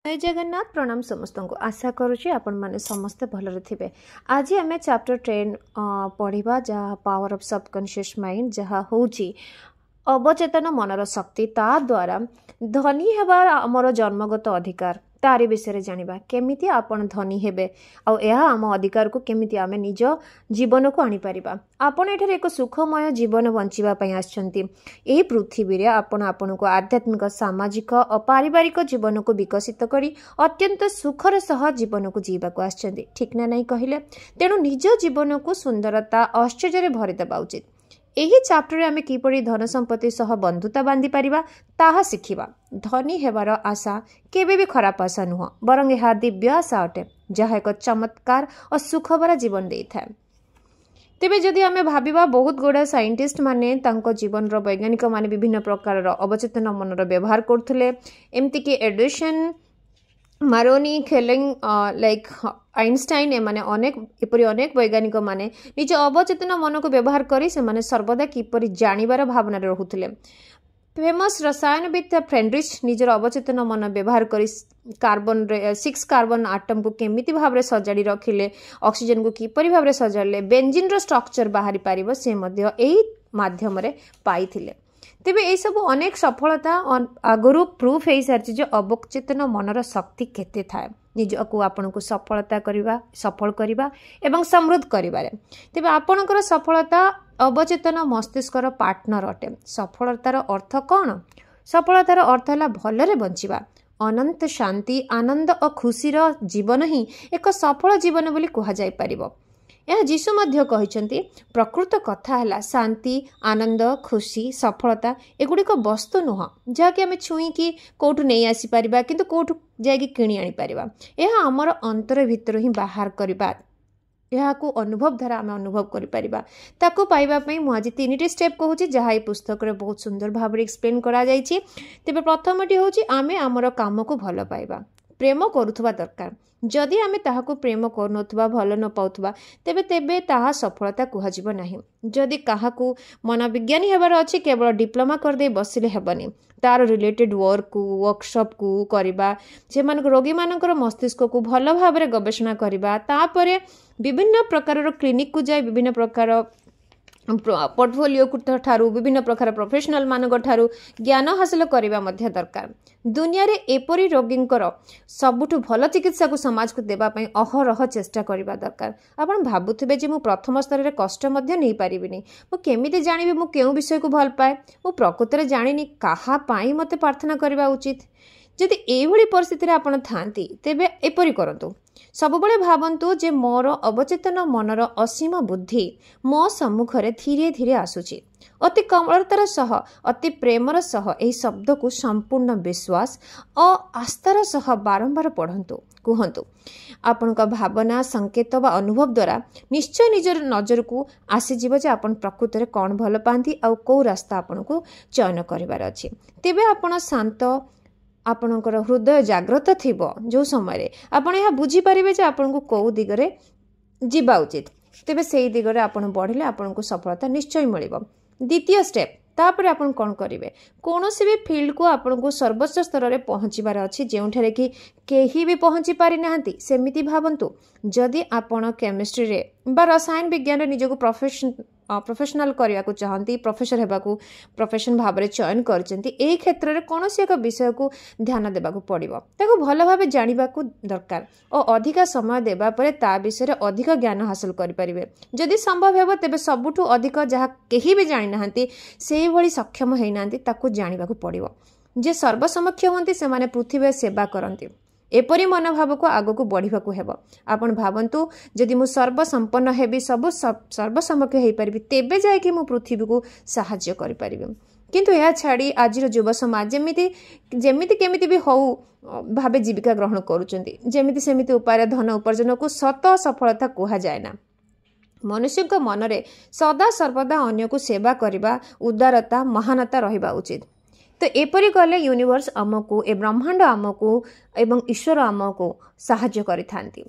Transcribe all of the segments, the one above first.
जय जगन्नाथ प्रणाम समस्त को आशा करुँची आपण माने समस्ते भलरे थिबे। आज आम चैप्टर 10 पढ़ा जहाँ पावर ऑफ सबकॉन्शियस माइंड जहाँ होची अवचेतन मनर शक्ति ता द्वारा धनी हेबार आमर जन्मगत अधिकार तारी विषय जानिबा केमिति आपण धनी हेबे आ यह आम अधिकार को केमिति आमे निज जीवन को आनी परिबा। आपण एठारे एक सुखमय जीवन बंचिबा पई आछंती। एही पृथ्वी रे आपण आपण को आध्यात्मिक सामाजिक और पारिवारिक जीवन को विकसित करी अत्यंत सुखर सह जीवन को जीवा को आछंती। ठीक ना नहीं कहिले? तेणु निज जीवन को सुंदरता आश्चर्य रे भरि देबा उचित। एही चैप्टर आमे किपरि धन संपत्ति सह बंधुता बांधि परिबा ताहा शिखिबा। धनी हेबार आशा केबे भी खराब आशा नुह बरंग यह दिव्य आशा अटे जहाँ एक चमत्कार और सुखभरा जीवन दे था। तेबे जदि आमे भाबिबा बहुत गुड़ा साइंटिस्ट माने तांको जीवन रो वैज्ञानिक माने विभिन्न प्रकार अवचेतन मनर व्यवहार करथुले। एमती कि एडिसन मारोनी खेलिंग लाइक आइनस्टाइन एमाने अनेक एपरि अनेक वैज्ञानिक माने निज अवचेतन मन को व्यवहार करी से माने सर्वदा किपरि जानिबार भावना रहुथुले। फेमस रसायनविद फ्रेडरिच निजर अवचेतन मन व्यवहार करी कार्बन 6 कार्बन आटम को केमिति भाबरे सजाड़ी रखिले, ऑक्सीजन को किपरि भाबरे सजाड़ले, बेंजीन रो स्ट्रक्चर बाहरी पारिबो से मध्य एही माध्यम रे पाइथिले। तेबे ए सब अनेक सफलता आगुरु प्रूफ हो सारी जो अवचेतन मनर शक्ति केते थाए निज को आपन को सफल करवा एवं समृद्ध करिबारे। तेबे आपनकर सफलता अवचेतन मस्तिष्कर पार्टनर अटे। सफलतार अर्थ कौन? सफलतार अर्थ है भलरे बंचिबा, अनंत शांति आनंद और खुशीर जीवन ही एक सफल जीवन बोली कहा जाय परिबो। यह जीशु मध्य कहिसंती प्रकृत कथा है शांति आनंद खुशी सफलता एगुड़िक वस्तु नुह जहाँकि आम छुई कि कौटू नहीं आसी पारिबा किंतु कौटू जाइए किणी आनी पारिबा। यह आमर अंतर भितर ही बाहर करबा यह को अनुभव द्वारा आम अनुभव कर पारिबा। ताकू पाइबा पई मु आज 3टी स्टेप कहूची जहाँ ये पुस्तक रे बहुत सुंदर भाव में एक्सप्लेन करा जायछि। तेबे प्रथमटी होची आमे आमर काम को भल पाइबा, प्रेम करुथबा दरकार। जदि आमे ताहाको प्रेम करनथबा भल न पाउथबा तेबे ताहा सफलता कुहाजिबो नाही। जदि काहाको मनोविज्ञानी हेबार अछि केवल डिप्लोमा कर दे बसिले हेबनी, तार रिलेटेड वर्कशॉप को करबा, जे मान रोगी मानकर मस्तिष्क को भल भाबरे गवेषणा करबा, तापरे विभिन्न प्रकार क्लिनिक को जाय विभिन्न प्रकार पोर्टफोलियो ठारू विभिन्न प्रकार प्रोफेशनल मानक ठारू ज्ञान हासिल करबा मध्य दरकार। दुनिया रे एपरी रोगींकर सबुठु भल चिकित्सा को समाज को देबा पई अहरह चेष्टा करबा दरकार। आपण भाबुथिबे जे मु प्रथम स्तर रे कष्ट मध्य नहीं पारिबिनी, मु केमिति जानिबि मु केउ विषय को भल पाए, मु प्रकृति रे जानिनी काहा पाई मते प्रार्थना करबा उचित। जदि एभली परिस्थिति रे आपण थांती तेबे एपरी करंतु। सबुबले भावंतु जे मोर अवचेतन मनर असीम बुद्धि मो सम्मुखरे धीरे धीरे आसुची। अति कमलतार सह अति प्रेमर सह एही शब्द को संपूर्ण विश्वास और आस्थार सह बारंबार पढ़ंतु कहतु। आपण भावना संकेत व अनुभव द्वारा निश्चय निजर नजर को आसीजिव जे आपण प्रकृति में कौन भल पाती आ कौ रास्ता आपण को चयन करिवार अछि। तेबे आपण शांत आपणकर हृदय जाग्रत थिबो जो समय आपण यह बुझी पारिबे जे आपण को कौ दिगरे जीवा उचित। तेबे सेही दिगरे आपण बढ़िले आपण को सफलता निश्चय मिलिबो। द्वितीय स्टेप तापर आपण कौन करेंगे, कौन सी भी फील्ड को आपण को सर्वोच्च स्तर में पहुँचबार अच्छी जो कि केही भी पहुँची पारि नाहंती। सेमिति भावंतु जदि आपण केमिस्ट्री रे बा रसायन विज्ञान निजको प्रोफेशनल करने को चाहती, प्रोफेसर हेबाकू प्रोफेशन भाव में चयन करचंती, एही क्षेत्र में कौन सी एक विषय को ध्यान देबाकू पड़िबो, ताको भल भाव जानिबाकू दरकार और अधिका समय देबा परे ता विषय अधिक ज्ञान हासिल करि परिबे। जदि संभव हेबो तेबे सबुठु अधिक जहाँ केही भी जानि नाहंती से भली सक्षम हेइ नाहंती ताको जानिबाकू पड़िबो। जे सर्वसमक्ष होंती से माने पृथ्वी सेवा करंती एपरी मनोभाव को आग को बढ़ाक हेब। आपण भावंतु जदि मु सर्वसंपन्न हेबी सब सर्वसमक्ष हो पारि तेबे जाइए मु पृथ्वी को साहाय्य करि परिबे। किंतु यह छाड़ी आज युव समाज जेमिति केमिति भी हो भावे जीविका ग्रहण करुचंती, जेमिति सेमिति उपाय धन उपार्जन को सत सफलता कहा जाए ना। मनुष्य मन रे सदा सर्वदा अन्य को सेवा करबा उदारता महानता रहिबा उचित। तो एपरी कले यूनिवर्स आमको ए ब्रह्मांड आमको एवं ईश्वर आमको साहाय्य करिथांती।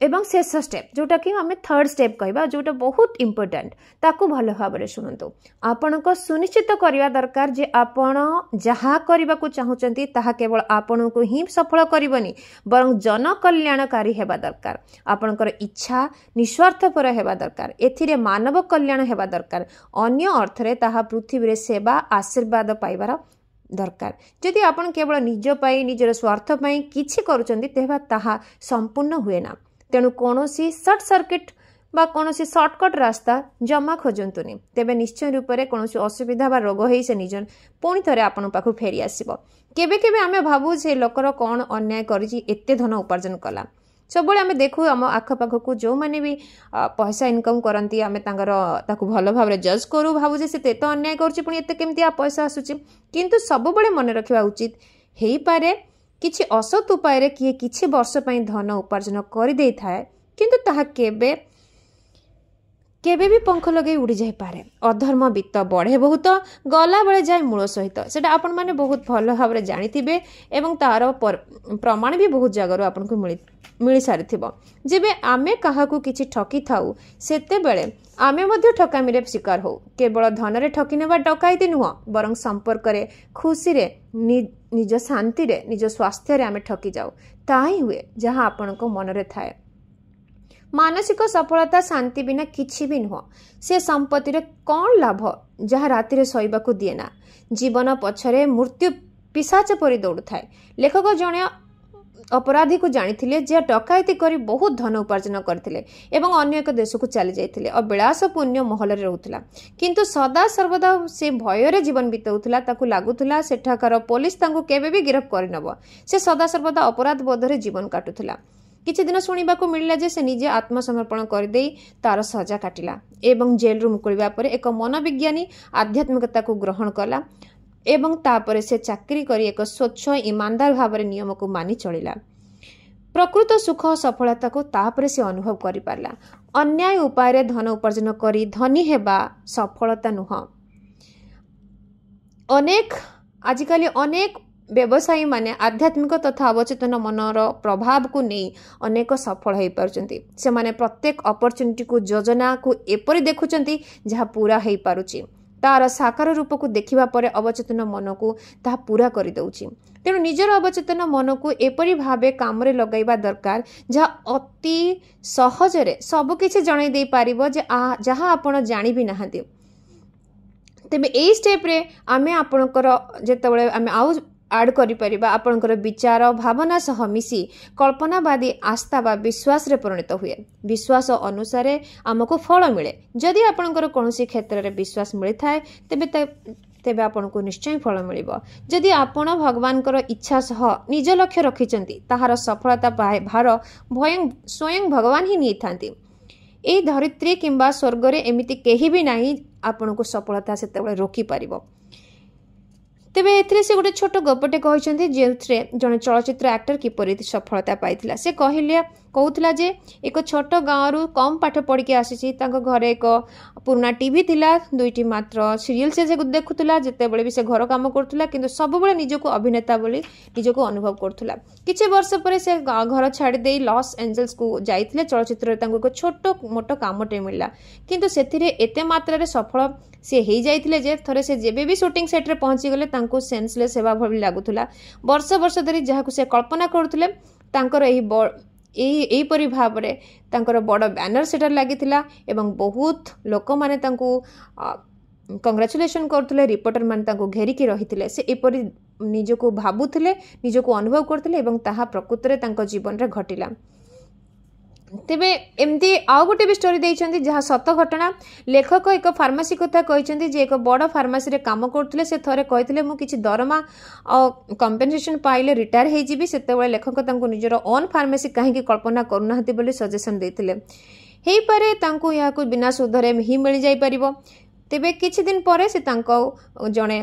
एवं शेष स्टेप जोटा कि आम थर्ड स्टेप कहवा जोटा बहुत इंपोर्टेंट ताकू भल भाव शुणु आपण को सुनिश्चित करने दरकार जे आपण जहाँ करने को चाहूँगी ताहा केवल आपण को ही सफल करनी बर जन कल्याणकारी हेबा दरकार आपणकर इच्छा निस्वार्थपर हेबा दरकार एथिरे मानव कल्याण हेबा दरकार अन्य अर्थरे ताहा पृथ्वी सेवा आशीर्वाद पाइबार दरकार जदि आपण केवल निज पाई निजर स्वार्थ पाई किछि करूचंदी तेबा ताहा संपूर्ण हुए ना तेणु कौनसी सर्ट सर्किट बा कौनसी सर्टकट रास्ता जमा खोजंतुनी तेबे निश्चय रूप से कौन असुविधा बा रोग होई से निजन पुणी थे आपण पाखु फेरी आसीबो केबे केबे आमे भाबू से लोकर कौन अन्याय करिछि एते धन उपार्जन कला सब आम देखू आम आखपाख को जो मैंने भी पैसा इनकम करती आम ताकू भल भाव जज करूँ भावुजे से तो अन्याय करमती पैसा आसूची किंतु सब मन रखा उचित हो पारे किछि असत उपाय किए किछि वर्ष पई धन उपार्जन कर दे थाए किंतु ताहा केबे केबे भी पंख लगे उड़ी जाई पारे अधर्म वित्त बढ़े बहुत गला बेले जाए मूल सहित सेटा आपण माने बहुत भल भाव जानी एवं तार प्रमाण भी बहुत जगार आपन को मिल सारी जेबे आमे काहाकू किछि ठकी थाउ सेते बेले आमे मध्य ठकामी रे शिकार हो केवल धन रे ठकी नेबा डकायती नुह बरं संपर्क रे खुशी रे निज शांति रे निज स्वास्थ्य रे आमे ठकी जाऊ ताही हुए जहाँ आपण को मन रे थाए मानसिक सफलता शांति बिना किछि भी नुह से संपत्ति रे कौन लाभ जहाँ राति रे सोइबाकू दिए ना जीवन पछरे मृत्यु पिशाच परि दौड़ू थाए लेखक जणे अपराधी को जानी जे डकायती करी बहुत धन उपार्जन करथिले एवं अन्य एक देश को चली जाइथिले और विलासपूर्ण महल रे रहउथिला किंतु सदा सर्वदा से भय रे जीवन बिताउथिला ताकू लागुथिला सेठाकार पुलिस तांको केबे भी गिरफ्त करिनबो से सदा सर्वदा अपराध बोध रे जीवन काटुथिला किछि दिन सुनिबा को मिलला जे से निजे आत्मसमर्पण कर देई तार सजा काटिला एवं जेल रु मुकुलिबा परे एक मनोविज्ञानी आध्यात्मिकता को ग्रहण कला एवं तापरे से चाकरी करी एक स्वच्छ ईमानदार भाव नियम को मानि चलिला प्रकृत सुख सफलता को तापरे से अनुभव करि पारला अन्याय उपाय रे धन उपार्जन करी धनी हेबा सफलता नुह आजिकाली अनेक व्यवसायी माने आध्यात्मिक तथा अवचेतन मनर प्रभाव को नहीं अनेक सफल हो पारुचंती से माने प्रत्येक अपॉर्चुनिटी को योजना को एपरि देखुचंती जहाँ पूरा हो पारुची तार साकार रूप को देखिबा परे अवचेतन मन को ताहा पूरा कर दउची तेणु निजर अवचेतन मन को एपरि भावे काम रे लगाइबा दरकार जहाँ अति सहजरे सब किछि जणाई दे पारिबो जे जहाँ आपण जानि भी नाहंती तेबे एई स्टेप रे आमे आपणकर जेतेबेले आमे आउ आड करि परिबा आपणकर विचार भावना सह मिसी कल्पनावादी आस्था बा विश्वास रे परिणत हुए विश्वास अनुसार आमको फल मिले जदि आपणकर कोनोसी क्षेत्र रे विश्वास मिली थाए तेबे आपनको निश्चय फल मिलिबो जदि आपण भगवानकर इच्छा सह निज लक्ष्य रखिचंती ताहार सफलता भार स्वयं भगवान ही नहीं थांती ए धरित्री किंबा स्वर्ग रे एमिति केही भी नाही आपनको सफलता सेतेबेले रोकी पारिबो तेबे एथिरे से गोटे छोट गपटे कहते जे जड़े चलचित्र एक्टर किपरि सफलता पाइथिला से कहूला जे एक छोट गाँव रु कम पाठ पढ़ के आसी घरे एक पुराना टीवी थिला दुईटी मात्र सीरियल से देखुला जितेबले भी से घर काम करुला किंतु सब बेले निजको अभिनेता बोली निजको अनुभव करुला किछि वर्ष पर से घर छाड़ी दे लॉस एंजल्स को जाइथिले चलचित्र एक छोट मोट कामटे मिलला किंतु सेथिरे एते मात्रा रे सफल से ही जाइथिले जे थरे से जेबे भी शूटिंग सेट रे पहुंची गले तांको सेंसलेस सेवा भली लागुथुला वर्ष वर्ष धरी जहाकु से कल्पना करुथले तांकर एही परि भाव रे तांकर बड़ बैनर सेटर लागिथिला एवं बहुत लोक माने तांको कंग्रेचुलेशन करथले रिपोर्टर माने तांको घेरी की रहिथिले से एपरि निजको भाबुथिले निजको अनुभव करथिले एवं ताहा प्रकृति रे तांको जीवन रे घटिला तेबे एमती आउ गोटे भी स्टोरी देइछन्ती जहाँ सत घटना लेखक एक फार्मासी कथा कहिछन्ती जे एक बड़ फार्मासी रे काम करथले से थरे कहिथिले मु किछि दरमा कंपेंसेशन पाइले रिटायर हे जिबी सेतेबेले लेखक तांको निजर ओन फार्मासी काहे की कल्पना करूनाहति बोली सजेशन देथिले हेई पारे तांको या को बिना सुधरे ही मिल जाई परिबो तेबे किछि दिन परे से तांको जणे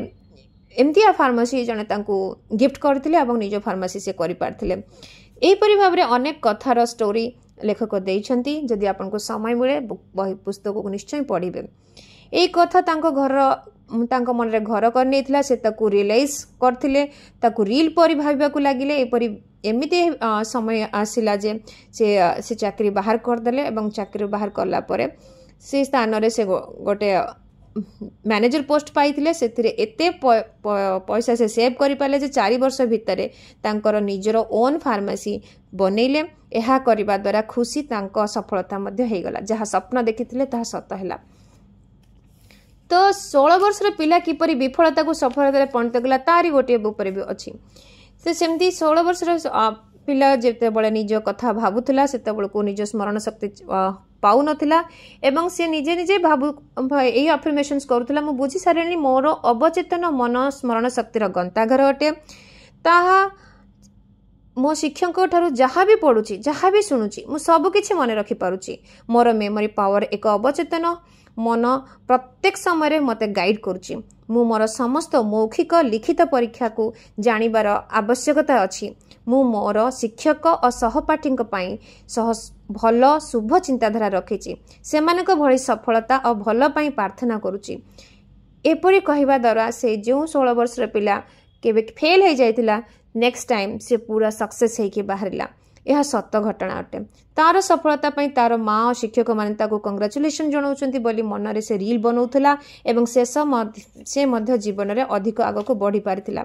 एमती फार्मासी जणे तांको गिफ्ट करथिले एवं निज फार्मासी से करि पारथिले एही परि भाबरे अनेक कथार स्टोरी लेखक देइछन्ती जदि आपनको समय मिले बही पुस्तक को निश्चय पढ़िबे एई कथा तांको घर तांको मन रे घर कर नेइथिला से ताकू रियलाइज करथिले ताकू रील परि भाबिबाकू लागिले एपरि एमिति समय आसिला जे से चाकरी बाहर कर देले एवं चाकरी बाहर करला परे से स्थान रे से गोटे मैनेजर पोस्ट पाइथिले सेथिरे एते पैसा से सेव करि पाले जे 4 वर्ष भितरे तांकर निजर ओन फार्मेसी बनैले एहा करिबा द्वारा खुशी तांको सफलता मध्ये हे गला जहा स्वप्न देखिथिले ताहा सत हैला। तो 16 वर्षर पिला किपरि विफलता को सफलता परिणत गला तारी गोटे ऊपर भी अछि से सेमती 16 वर्षर पिला जेते बळे निज कथा भाबुथला सेते बळ को निज स्मरण शक्ति पाउ नथिला एवं से निजे निजे भाबु एई अफर्मेशंस करूथला मु बुझी सारेनी मोर अवचेतन मन स्मरण शक्तिर गंताघर अटे ताहा मो शिक्षक ठारू जहाँ भी पढ़ुची जहाँ भी शुणुची मु सब किछि मन रखि पारुची मोर मेमोरी पावर एक अवचेतन मन प्रत्येक समय मते गाइड करुची मु मोर समस्त मौखिक लिखित परीक्षा को जानिबार आवश्यकता अछि मु मोर शिक्षक और सहपाठी भल शुभ चिंताधारा रखिची सेमानक भली सफलता और भल पाई प्रार्थना करुची एपरी कहवा द्वारा से जो 16 वर्षर पिला केबे फेल हो जाइतिला नेक्स्ट टाइम से पूरा सक्सेस होइके बाहरिला यह सत घटना अटे तार सफलता पाई तार माँ और शिक्षक माने ताको कांग्रेचुलेशन जणाउछंती बोली मनरे से रील बनाउथला एवं से मध्य जीवन रे अधिक आगो को बढ़ी पारिथिला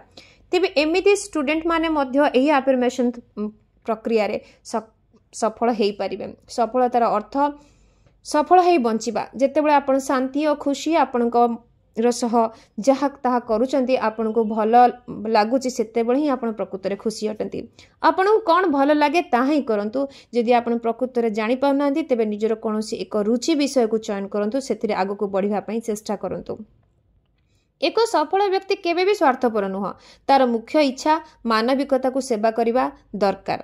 तेबे एमिति स्टूडेंट माने मध्य एही अफर्मेशन प्रक्रिया रे सफल हेई पारिबे सफलतार अर्थ सफल हेई बंचिबा जेतेबेले आपण शांति और खुशी आपनको रसह जहा ताहा करूचंती आपन को भल लागुची सेतेबेले ही आपण प्रकृत रे खुशी अटंती आपन को कोन भल लागे ताहा ही करंतु जदि आपण प्रकृत रे जानि पाउनांती तेबे निजर कोनोसी एक रुचि विषय को चयन करंतु सेतिरे आगो को बढ़िबा पई चेष्टा करंतु एक सफल व्यक्ति केबे भी स्वार्थपर नुह तार मुख्य इच्छा मानविकता को सेवा करिबा दरकार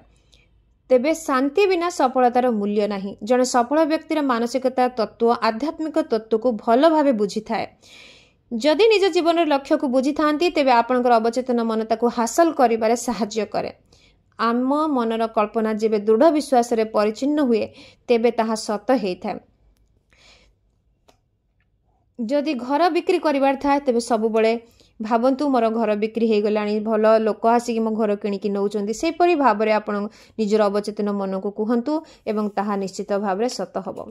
तेबे शांति बिना सफलतार मूल्य नहीं जने सफल व्यक्तिर मानसिकता तत्व आध्यात्मिक तत्व को भल भावे बुझी थाए जदि निज जीवन लक्ष्य को बुझी थांती तेबे आपनकर अवचेतन मन ताको हासिल करिबारे सहाय्य करे आम मनर कल्पना जेबे दृढ़ विश्वास रे परिचिन्न हुए तेबे ताहा सत हेई थाए जदि घर बिक्री करिबार थाए तेबे सबु बळे भावंतु मोर घर बिक्री हो गलानी भल लोक आसिक मो घर किणिकी नौचंती से परी भाव में आपण निजर अवचेतन मन को कहतु एवं ताहा निश्चित भाव में सत हब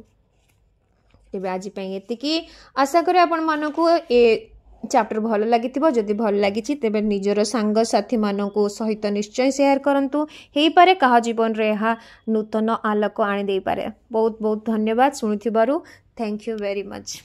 तेबे आज पई एतिकी आशा करी आपण मानको ए चैप्टर भल लगी जदि भल लगी तेबे निजर सांग साथी मानकु सहित निश्चय शेयर करंतु हेई पारे कहा जीवन रे हा नूतन आलोक आनी देई पारे बहुत बहुत धन्यवाद सुनिथिबारु थैंक यू वेरी मच।